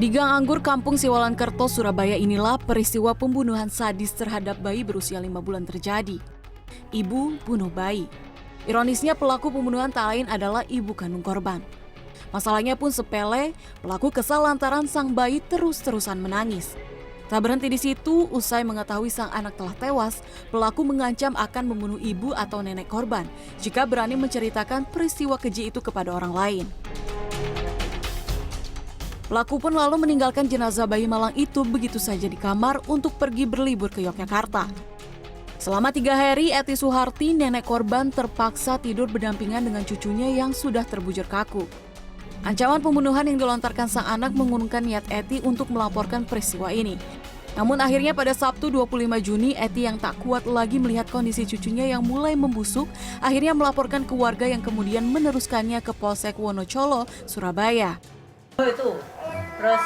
Di Gang Anggur, Kampung Siwalan-Kerto, Surabaya inilah peristiwa pembunuhan sadis terhadap bayi berusia 5 bulan terjadi. Ibu bunuh bayi. Ironisnya pelaku pembunuhan tak lain adalah ibu kandung korban. Masalahnya pun sepele, pelaku kesal lantaran sang bayi terus-terusan menangis. Tak berhenti di situ, usai mengetahui sang anak telah tewas, pelaku mengancam akan membunuh ibu atau nenek korban jika berani menceritakan peristiwa keji itu kepada orang lain. Pelaku pun lalu meninggalkan jenazah bayi malang itu begitu saja di kamar untuk pergi berlibur ke Yogyakarta. Selama 3 hari, Eti Suharti, nenek korban, terpaksa tidur berdampingan dengan cucunya yang sudah terbujur kaku. Ancaman pembunuhan yang dilontarkan sang anak mengurungkan niat Eti untuk melaporkan peristiwa ini. Namun akhirnya pada Sabtu 25 Juni, Eti yang tak kuat lagi melihat kondisi cucunya yang mulai membusuk, akhirnya melaporkan ke warga yang kemudian meneruskannya ke Polsek Wonocolo, Surabaya. Itu terus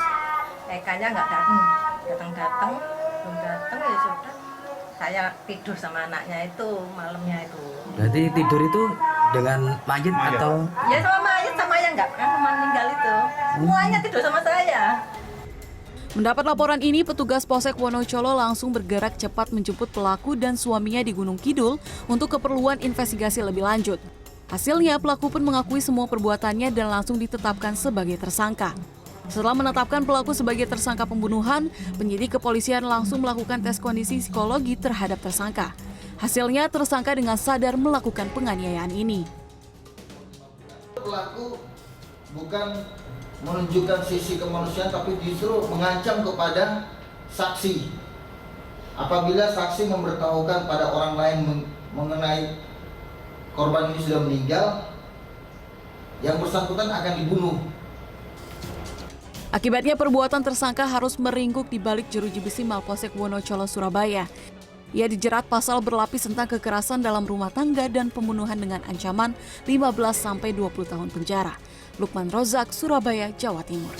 Ekanya nggak datang belum datang ya sudah, saya tidur sama anaknya itu malamnya itu. Berarti tidur itu dengan mayit atau? Ya sama mayit, sama yang nggak meninggal itu, semuanya tidur sama saya. Mendapat laporan ini, petugas Polsek Wonocolo langsung bergerak cepat menjemput pelaku dan suaminya di Gunung Kidul untuk keperluan investigasi lebih lanjut. Hasilnya, pelaku pun mengakui semua perbuatannya dan langsung ditetapkan sebagai tersangka. Setelah menetapkan pelaku sebagai tersangka pembunuhan, penyidik kepolisian langsung melakukan tes kondisi psikologi terhadap tersangka. Hasilnya, tersangka dengan sadar melakukan penganiayaan ini. Pelaku bukan menunjukkan sisi kemanusiaan, tapi justru mengancam kepada saksi. Apabila saksi memberitahukan pada orang lain mengenai korban ini sudah meninggal, yang bersangkutan akan dibunuh. Akibatnya perbuatan tersangka harus meringkuk di balik jeruji besi Mapolsek Wonocolo, Surabaya. Ia dijerat pasal berlapis tentang kekerasan dalam rumah tangga dan pembunuhan dengan ancaman 15-20 tahun penjara. Lukman Rozak, Surabaya, Jawa Timur.